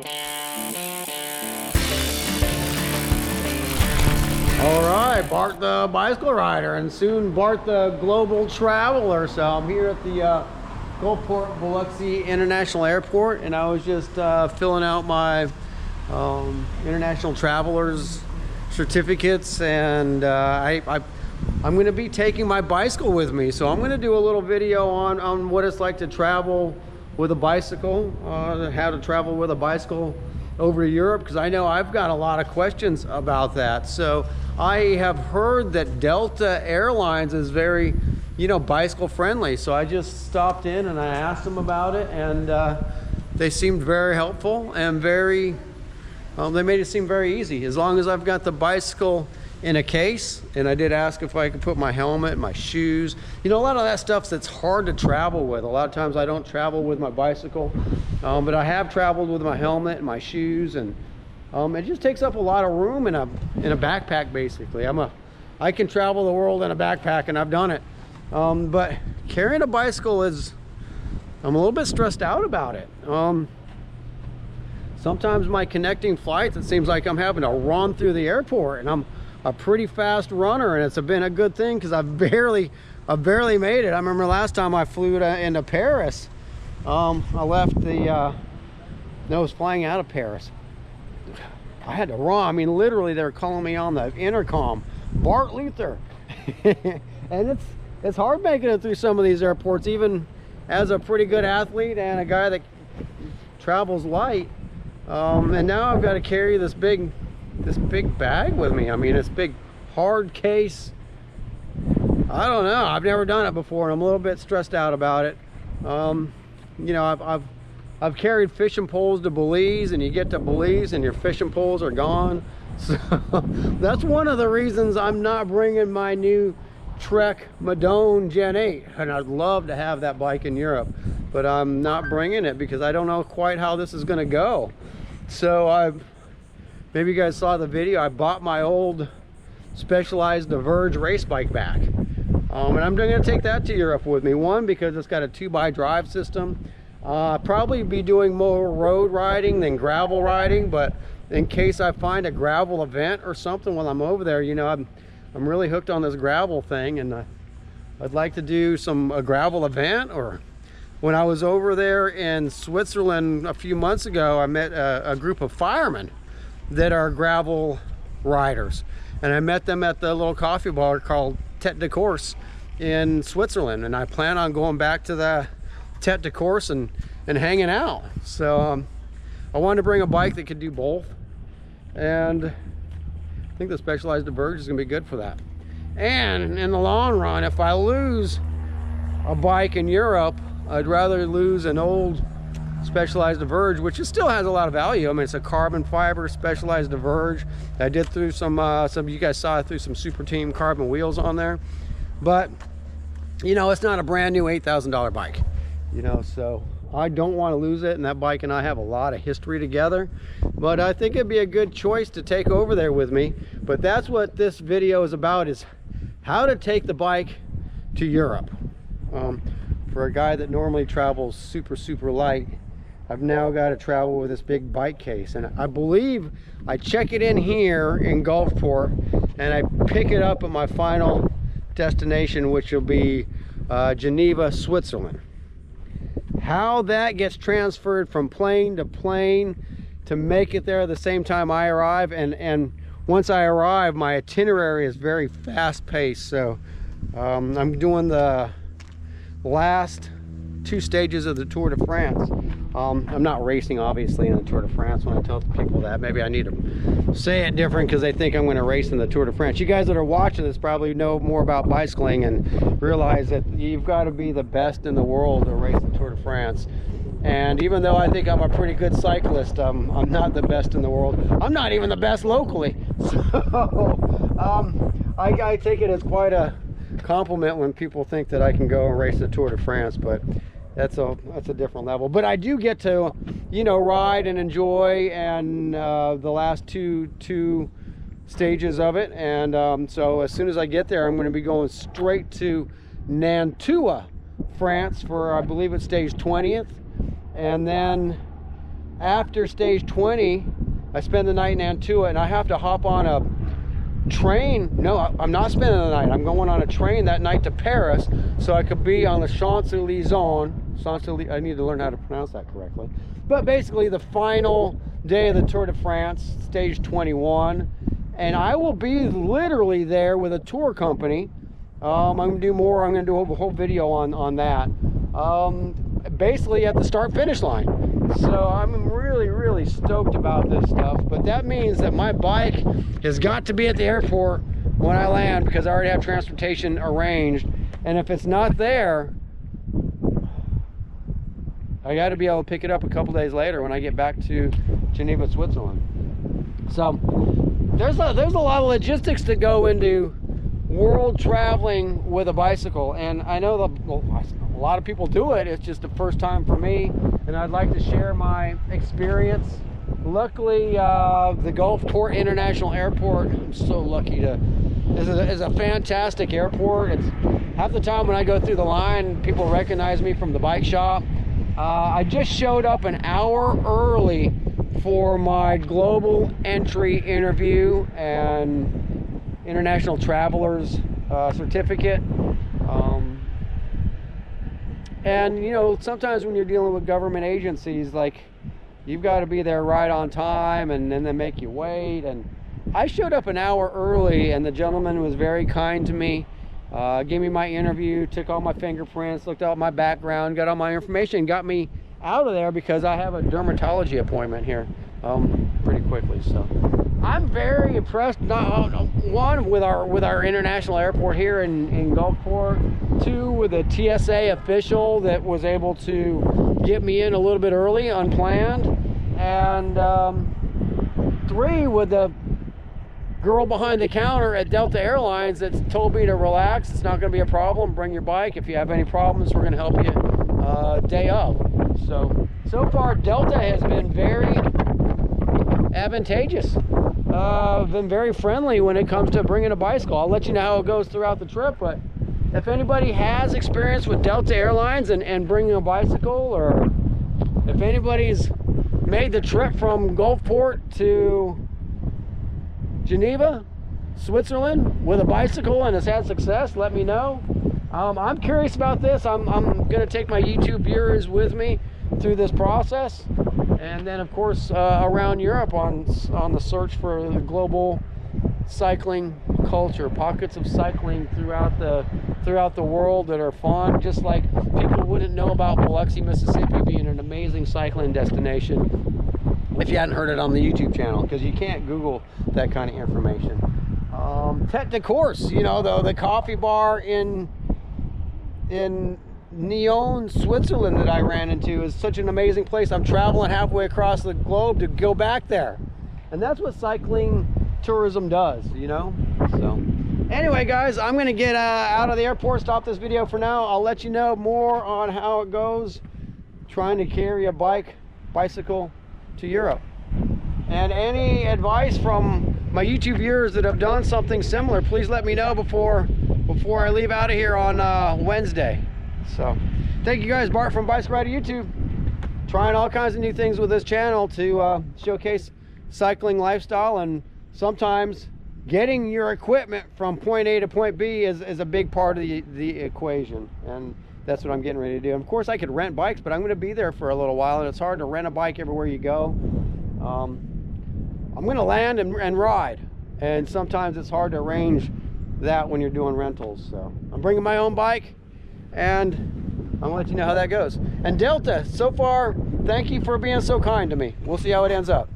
All right, Bart the bicycle rider, and soon Bart the global traveler. So I'm here at the Gulfport Biloxi International Airport, and I was just filling out my international travelers certificates, and I'm going to be taking my bicycle with me. So I'm going to do a little video on what it's like to travel with a bicycle, how to travel with a bicycle over to Europe, because I know I've got a lot of questions about that. So I have heard that Delta Airlines is very, you know, bicycle friendly. So I just stopped in and I asked them about it, and they seemed very helpful and very, they made it seem very easy. As long as I've got the bicycle in a case, and I did ask if I could put my helmet, my shoes, you know, a lot of that stuff that's hard to travel with. A lot of times I don't travel with my bicycle, but I have traveled with my helmet and my shoes, and it just takes up a lot of room in a backpack. Basically, I can travel the world in a backpack, and I've done it, but carrying a bicycle is, I'm a little bit stressed out about it. Sometimes my connecting flights, it seems like I'm having to run through the airport, and I'm a pretty fast runner, and it's been a good thing because I've barely made it. I remember last time I flew into Paris, I left I was flying out of Paris. I had to run. I mean, literally, they were calling me on the intercom, Bart Luther. And it's hard making it through some of these airports, even as a pretty good athlete and a guy that travels light. And now I've got to carry this big bag with me. I mean, this big hard case. I don't know, I've never done it before, and I'm a little bit stressed out about it. You know, I've carried fishing poles to Belize, and you get to Belize and your fishing poles are gone. So that's one of the reasons I'm not bringing my new Trek Madone Gen 8, and I'd love to have that bike in Europe, but I'm not bringing it because I don't know quite how this is going to go. So maybe you guys saw the video, I bought my old Specialized Diverge race bike back, and I'm going to take that to Europe with me. One, because it's got a 2x drive system. Probably be doing more road riding than gravel riding, but in case I find a gravel event or something while I'm over there, you know, I'm really hooked on this gravel thing, and I'd like to do a gravel event. Or when I was over there in Switzerland a few months ago, I met a group of firemen that are gravel riders, and I met them at the little coffee bar called Tete de Course in Switzerland, and I plan on going back to the Tete de Course and hanging out. So I wanted to bring a bike that could do both, and I think the Specialized Diverge is going to be good for that. And in the long run, if I lose a bike in Europe, I'd rather lose an old Specialized Diverge, which still has a lot of value. I mean, it's a carbon fiber Specialized Diverge. I did through some of you guys saw I threw some Super Team carbon wheels on there, but you know, it's not a brand new $8,000 bike, you know, so I don't want to lose it. And that bike and I have a lot of history together, but I think it'd be a good choice to take over there with me. But that's what this video is about, is how to take the bike to Europe. For a guy that normally travels super light, I've now got to travel with this big bike case, and I believe I check it in here in Gulfport, and I pick it up at my final destination, which will be Geneva, Switzerland. How that gets transferred from plane to plane to make it there at the same time I arrive, and once I arrive, my itinerary is very fast paced. So I'm doing the last 2 stages of the Tour de France. I'm not racing, obviously, in the Tour de France. When I tell people that, maybe I need to say it different because they think I'm going to race in the Tour de France. You guys that are watching this probably know more about bicycling and realize that you've got to be the best in the world to race the Tour de France. And even though I think I'm a pretty good cyclist, I'm not the best in the world. I'm not even the best locally. So I take it as quite a compliment when people think that I can go and race the Tour de France, but that's a different level. But I do get to, you know, ride and enjoy, and the last two stages of it. And so as soon as I get there, I'm going to be going straight to Nantua, France, for I believe it's stage 20th, and then after stage 20, I spend the night in Nantua, and I have to hop on a train. No, I'm not spending the night. I'm going on a train that night to Paris, so I could be on the Champs-Élysées. I need to learn how to pronounce that correctly. But basically the final day of the Tour de France, stage 21. And I will be literally there with a tour company. I'm going to do more. I'm going to do a whole video on that. Basically at the start-finish line. So I'm really stoked about this stuff. But that means that my bike has got to be at the airport when I land, because I already have transportation arranged. And if it's not there, I got to be able to pick it up a couple days later when I get back to Geneva, Switzerland. So there's a lot of logistics to go into world traveling with a bicycle, and I know a lot of people do it. It's just the first time for me, and I'd like to share my experience. Luckily, the Gulfport International Airport, I'm so lucky to, is a fantastic airport. It's half the time when I go through the line, people recognize me from the bike shop. I just showed up an hour early for my global entry interview and international travelers certificate. And you know, sometimes when you're dealing with government agencies, like, you've got to be there right on time, and then they make you wait. And I showed up an hour early, and the gentleman was very kind to me. Gave me my interview, took all my fingerprints, looked at my background, got all my information, got me out of there because I have a dermatology appointment here pretty quickly. So I'm very impressed, one, with our international airport here in Gulfport, two, with the TSA official that was able to get me in a little bit early, unplanned, and three, with the girl behind the counter at Delta Airlines that's told me to relax. It's not going to be a problem. Bring your bike. If you have any problems, we're going to help you day of. So far, Delta has been very advantageous. Been very friendly when it comes to bringing a bicycle. I'll let you know how it goes throughout the trip, but if anybody has experience with Delta Airlines and bringing a bicycle, or if anybody's made the trip from Gulfport to Geneva, Switzerland with a bicycle and has had success, let me know. I'm curious about this. I'm going to take my YouTube viewers with me through this process, and then of course around Europe on the search for the global cycling culture, pockets of cycling throughout the world that are fun, just like people wouldn't know about Biloxi, Mississippi being an amazing cycling destination if you hadn't heard it on the YouTube channel, because you can't Google that kind of information. Tête de Course, you know, the coffee bar in Nyon, Switzerland that I ran into is such an amazing place. I'm traveling halfway across the globe to go back there, and that's what cycling tourism does, you know. So anyway, guys, I'm gonna get out of the airport, stop this video for now. I'll let you know more on how it goes trying to carry a bicycle to Europe. And any advice from my YouTube viewers that have done something similar, please let me know before I leave out of here on Wednesday. So thank you guys. Bart from Bicycle Rider YouTube, trying all kinds of new things with this channel to showcase cycling lifestyle, and sometimes getting your equipment from point A to point B is a big part of the equation, and that's what I'm getting ready to do. And of course, I could rent bikes, but I'm going to be there for a little while, and it's hard to rent a bike everywhere you go. I'm going to land and ride, and sometimes it's hard to arrange that when you're doing rentals. So I'm bringing my own bike, and I'm going to let you know how that goes. And Delta, so far, thank you for being so kind to me. We'll see how it ends up.